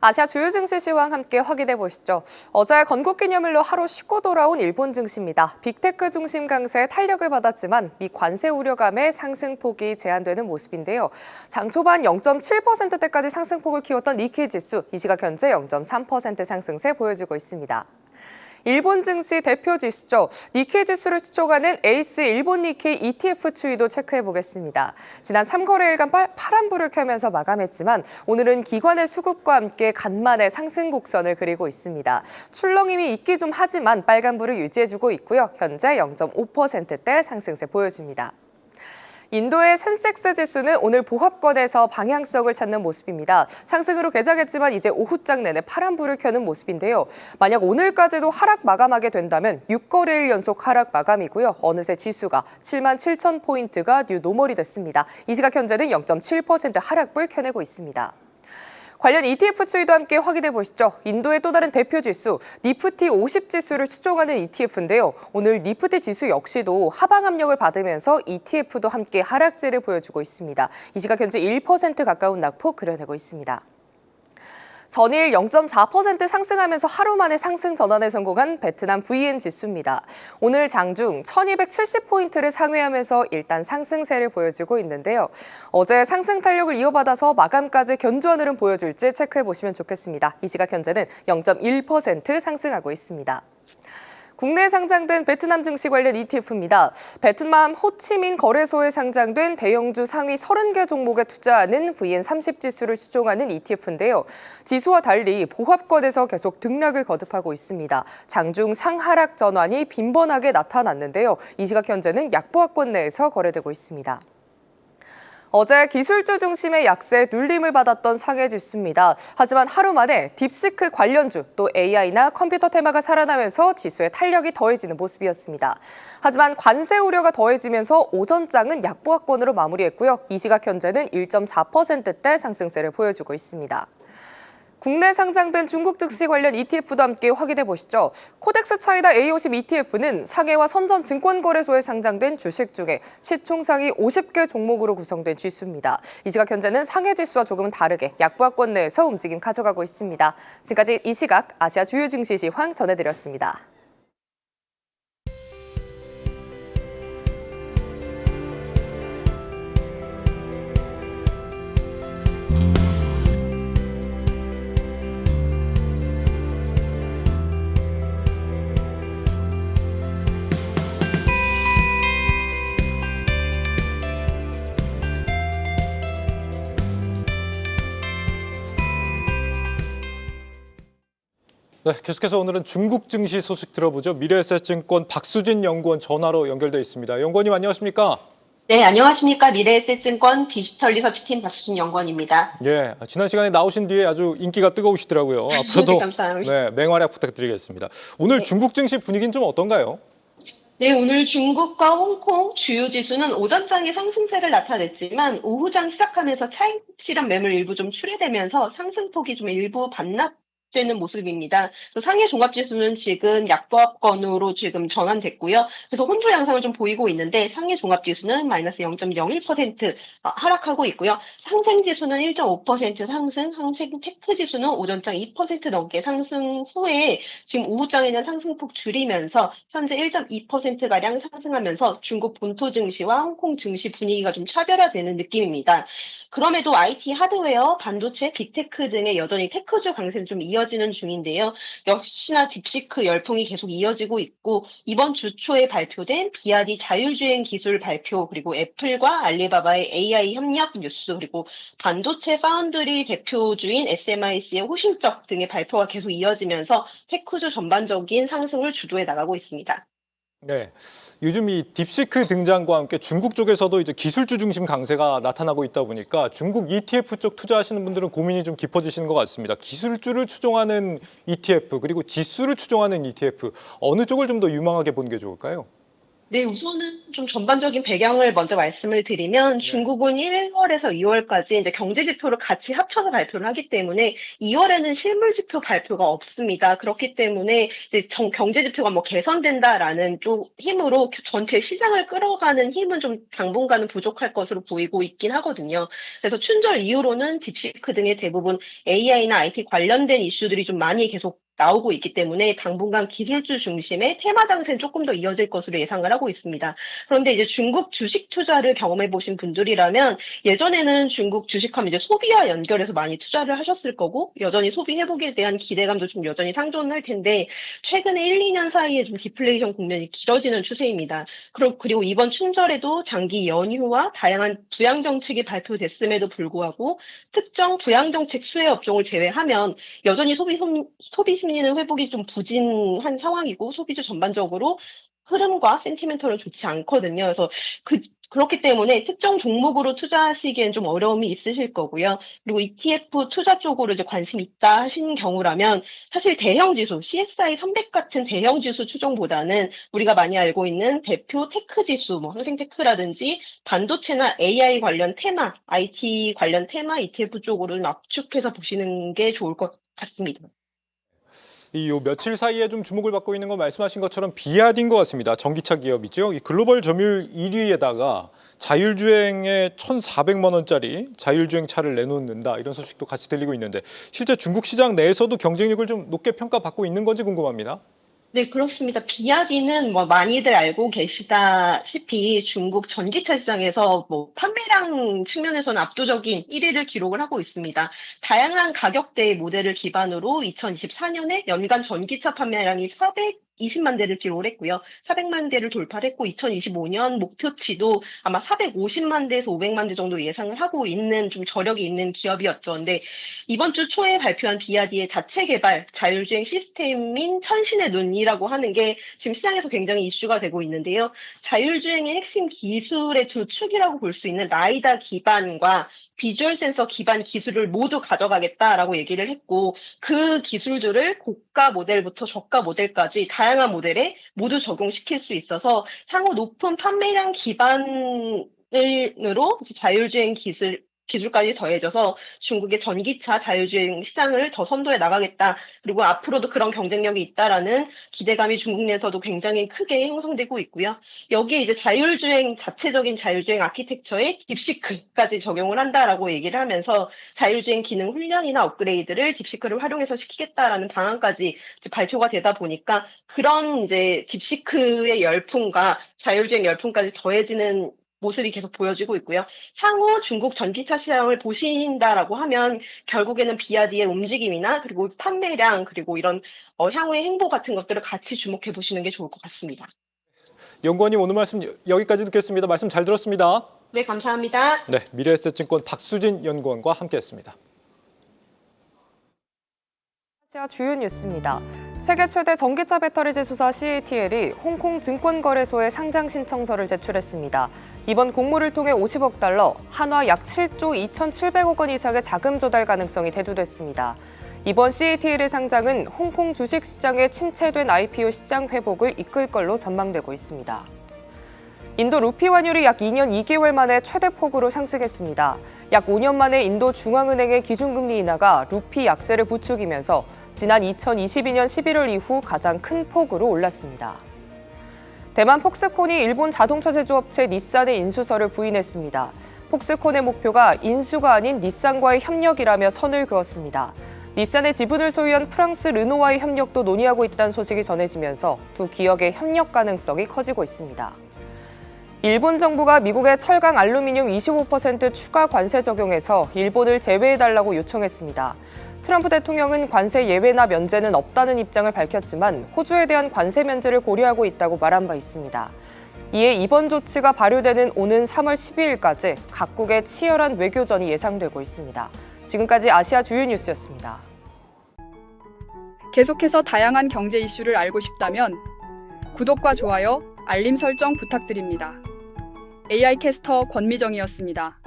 아시아 주요 증시 시황 함께 확인해 보시죠. 어제 건국기념일로 하루 쉬고 돌아온 일본 증시입니다. 빅테크 중심 강세에 탄력을 받았지만 미 관세 우려감에 상승폭이 제한되는 모습인데요. 장 초반 0.7%대까지 상승폭을 키웠던 니케이 지수, 이 시각 현재 0.3% 상승세 보여주고 있습니다. 일본 증시 대표 지수죠. 니케이 지수를 추종하는 에이스 일본 니케이 ETF 추이도 체크해 보겠습니다. 지난 3거래일간 파란불을 켜면서 마감했지만 오늘은 기관의 수급과 함께 간만에 상승 곡선을 그리고 있습니다. 출렁임이 있기 좀 하지만 빨간불을 유지해주고 있고요. 현재 0.5%대 상승세 보여줍니다. 인도의 센섹스 지수는 오늘 보합권에서 방향성을 찾는 모습입니다. 상승으로 개장했지만 이제 오후장 내내 파란불을 켜는 모습인데요. 만약 오늘까지도 하락 마감하게 된다면 6거래일 연속 하락 마감이고요. 어느새 지수가 77,000포인트가 뉴 노멀이 됐습니다. 이 시각 현재는 0.7% 하락불 켜내고 있습니다. 관련 ETF 추이도 함께 확인해 보시죠. 인도의 또 다른 대표 지수, 니프티 50 지수를 추종하는 ETF인데요. 오늘 니프티 지수 역시도 하방 압력을 받으면서 ETF도 함께 하락세를 보여주고 있습니다. 이 시각 현재 1% 가까운 낙폭 그려내고 있습니다. 전일 0.4% 상승하면서 하루 만에 상승 전환에 성공한 베트남 VN 지수입니다. 오늘 장중 1270포인트를 상회하면서 일단 상승세를 보여주고 있는데요. 어제 상승 탄력을 이어받아서 마감까지 견조한 흐름 보여줄지 체크해 보시면 좋겠습니다. 이 시각 현재는 0.1% 상승하고 있습니다. 국내에 상장된 베트남 증시 관련 ETF입니다. 베트남 호치민 거래소에 상장된 대형주 상위 30개 종목에 투자하는 VN30 지수를 추종하는 ETF인데요. 지수와 달리 보합권에서 계속 등락을 거듭하고 있습니다. 장중 상하락 전환이 빈번하게 나타났는데요. 이 시각 현재는 약보합권 내에서 거래되고 있습니다. 어제 기술주 중심의 약세 눌림을 받았던 상해 지수입니다. 하지만 하루 만에 딥시크 관련주 또 AI나 컴퓨터 테마가 살아나면서 지수에 탄력이 더해지는 모습이었습니다. 하지만 관세 우려가 더해지면서 오전장은 약보합권으로 마무리했고요. 이 시각 현재는 1.4%대 상승세를 보여주고 있습니다. 국내 상장된 중국 증시 관련 ETF도 함께 확인해 보시죠. 코덱스 차이나 A50 ETF는 상해와 선전 증권거래소에 상장된 주식 중에 시총상위 50개 종목으로 구성된 지수입니다. 이 시각 현재는 상해 지수와 조금은 다르게 약보합권 내에서 움직임 가져가고 있습니다. 지금까지 이 시각 아시아 주요 증시 시황 전해드렸습니다. 네, 계속해서 오늘은 중국 증시 소식 들어보죠. 미래에셋증권 박수진 연구원 전화로 연결돼 있습니다. 연구원님 안녕하십니까? 네, 안녕하십니까. 미래에셋증권 디지털 리서치팀 박수진 연구원입니다. 예, 지난 시간에 나오신 뒤에 아주 인기가 뜨거우시더라고요. 앞으로도 감사합니다. 네, 맹활약 부탁드리겠습니다. 오늘 네. 중국 증시 분위기는 좀 어떤가요? 네, 오늘 중국과 홍콩 주요 지수는 오전장에 상승세를 나타냈지만 오후장 시작하면서 차익 실현 매물 일부 좀 출회되면서 상승폭이 좀 일부 반납되는 모습입니다. 상해 종합지수는 지금 약보합권으로 지금 전환됐고요. 그래서 혼조 양상을 좀 보이고 있는데 상해 종합지수는 마이너스 0.01% 하락하고 있고요. 상생지수는 1.5% 상승, 항생 테크지수는 오전장 2% 넘게 상승 후에 지금 오후장에는 상승폭 줄이면서 현재 1.2%가량 상승하면서 중국 본토 증시와 홍콩 증시 분위기가 좀 차별화되는 느낌입니다. 그럼에도 IT 하드웨어, 반도체, 빅테크 등의 여전히 테크주 강세는 좀 이어지는 중인데요. 역시나 딥시크 열풍이 계속 이어지고 있고 이번 주 초에 발표된 비아디 자율주행 기술 발표 그리고 애플과 알리바바의 AI 협력 뉴스 그리고 반도체 파운드리 대표주인 SMIC의 호실적 등의 발표가 계속 이어지면서 테크주 전반적인 상승을 주도해 나가고 있습니다. 네, 요즘 이 딥시크 등장과 함께 중국 쪽에서도 이제 기술주 중심 강세가 나타나고 있다 보니까 중국 ETF 쪽 투자하시는 분들은 고민이 좀 깊어지시는 것 같습니다. 기술주를 추종하는 ETF 그리고 지수를 추종하는 ETF 어느 쪽을 좀 더 유망하게 보는 게 좋을까요? 네, 우선은 좀 전반적인 배경을 먼저 말씀을 드리면 네. 중국은 1월에서 2월까지 이제 경제 지표를 같이 합쳐서 발표를 하기 때문에 2월에는 실물 지표 발표가 없습니다. 그렇기 때문에 이제 경제 지표가 뭐 개선된다라는 쪽 힘으로 전체 시장을 끌어가는 힘은 좀 당분간은 부족할 것으로 보이고 있긴 하거든요. 그래서 춘절 이후로는 딥시크 등의 대부분 AI나 IT 관련된 이슈들이 좀 많이 계속 나오고 있기 때문에 당분간 기술주 중심의 테마 장세는 조금 더 이어질 것으로 예상을 하고 있습니다. 그런데 이제 중국 주식 투자를 경험해 보신 분들이라면 예전에는 중국 주식하면 이제 소비와 연결해서 많이 투자를 하셨을 거고 여전히 소비 회복에 대한 기대감도 좀 여전히 상존할 텐데 최근에 1, 2년 사이에 좀 디플레이션 국면이 길어지는 추세입니다. 그리고 이번 춘절에도 장기 연휴와 다양한 부양 정책이 발표됐음에도 불구하고 특정 부양 정책 수혜 업종을 제외하면 여전히 소비 심리는 회복이 좀 부진한 상황이고 소비주 전반적으로 흐름과 센티멘털은 좋지 않거든요. 그래서 그렇기 때문에 특정 종목으로 투자하시기엔 좀 어려움이 있으실 거고요. 그리고 ETF 투자 쪽으로 이제 관심 있다 하시는 경우라면 사실 대형 지수, CSI 300 같은 대형 지수 추종보다는 우리가 많이 알고 있는 대표 테크 지수, 뭐 항생테크라든지 반도체나 AI 관련 테마, IT 관련 테마 ETF 쪽으로 좀 압축해서 보시는 게 좋을 것 같습니다. 요 며칠 사이에 좀 주목을 받고 있는 건 말씀하신 것처럼 비아디인 것 같습니다. 전기차 기업이죠. 이 글로벌 점유율 1위에다가 자율주행에 1,400만 원짜리 자율주행 차를 내놓는다 이런 소식도 같이 들리고 있는데 실제 중국 시장 내에서도 경쟁력을 좀 높게 평가받고 있는 건지 궁금합니다. 네, 그렇습니다. 비아디는 뭐 많이들 알고 계시다시피 중국 전기차 시장에서 뭐 판매량 측면에서는 압도적인 1위를 기록을 하고 있습니다. 다양한 가격대의 모델을 기반으로 2024년에 연간 전기차 판매량이 420만 대를 기록을 했고요. 400만 대를 돌파를 했고 2025년 목표치도 아마 450만 대에서 500만 대 정도 예상을 하고 있는 좀 저력이 있는 기업이었죠. 근데 이번 주 초에 발표한 비아디의 자체 개발 자율주행 시스템인 천신의 눈이라고 하는 게 지금 시장에서 굉장히 이슈가 되고 있는데요. 자율주행의 핵심 기술의 두 축이라고 볼 수 있는 라이다 기반과 비주얼 센서 기반 기술을 모두 가져가겠다라고 얘기를 했고 그 기술들을 고가 모델부터 저가 모델까지 다양한 모델에 모두 적용시킬 수 있어서 향후 높은 판매량 기반으로 자율주행 기술까지 더해져서 중국의 전기차 자율주행 시장을 더 선도해 나가겠다. 그리고 앞으로도 그런 경쟁력이 있다라는 기대감이 중국 내에서도 굉장히 크게 형성되고 있고요. 여기에 이제 자체적인 자율주행 아키텍처에 딥시크까지 적용을 한다라고 얘기를 하면서 자율주행 기능 훈련이나 업그레이드를 딥시크를 활용해서 시키겠다라는 방안까지 이제 발표가 되다 보니까 그런 이제 딥시크의 열풍과 자율주행 열풍까지 더해지는 모습이 계속 보여지고 있고요. 향후 중국 전기차 시장을 보신다라고 하면 결국에는 비아디의 움직임이나 그리고 판매량 그리고 이런 향후의 행보 같은 것들을 같이 주목해 보시는 게 좋을 것 같습니다. 연구원님 오늘 말씀 여기까지 듣겠습니다. 말씀 잘 들었습니다. 네, 감사합니다. 네, 미래에셋증권 박수진 연구원과 함께했습니다. 아시아 주요 뉴스입니다. 세계 최대 전기차 배터리 제조사 CATL이 홍콩 증권거래소에 상장 신청서를 제출했습니다. 이번 공모를 통해 50억 달러, 한화 약 7조 2,700억 원 이상의 자금 조달 가능성이 대두됐습니다. 이번 CATL의 상장은 홍콩 주식시장에 침체된 IPO 시장 회복을 이끌 걸로 전망되고 있습니다. 인도 루피 환율이 약 2년 2개월 만에 최대 폭으로 상승했습니다. 약 5년 만에 인도 중앙은행의 기준금리 인하가 루피 약세를 부추기면서 지난 2022년 11월 이후 가장 큰 폭으로 올랐습니다. 대만 폭스콘이 일본 자동차 제조업체 닛산의 인수설을 부인했습니다. 폭스콘의 목표가 인수가 아닌 닛산과의 협력이라며 선을 그었습니다. 닛산의 지분을 소유한 프랑스 르노와의 협력도 논의하고 있다는 소식이 전해지면서 두 기업의 협력 가능성이 커지고 있습니다. 일본 정부가 미국의 철강 알루미늄 25% 추가 관세 적용해서 일본을 제외해달라고 요청했습니다. 트럼프 대통령은 관세 예외나 면제는 없다는 입장을 밝혔지만 호주에 대한 관세 면제를 고려하고 있다고 말한 바 있습니다. 이에 이번 조치가 발효되는 오는 3월 12일까지 각국의 치열한 외교전이 예상되고 있습니다. 지금까지 아시아 주요 뉴스였습니다. 계속해서 다양한 경제 이슈를 알고 싶다면 구독과 좋아요, 알림 설정 부탁드립니다. AI 캐스터 권미정이었습니다.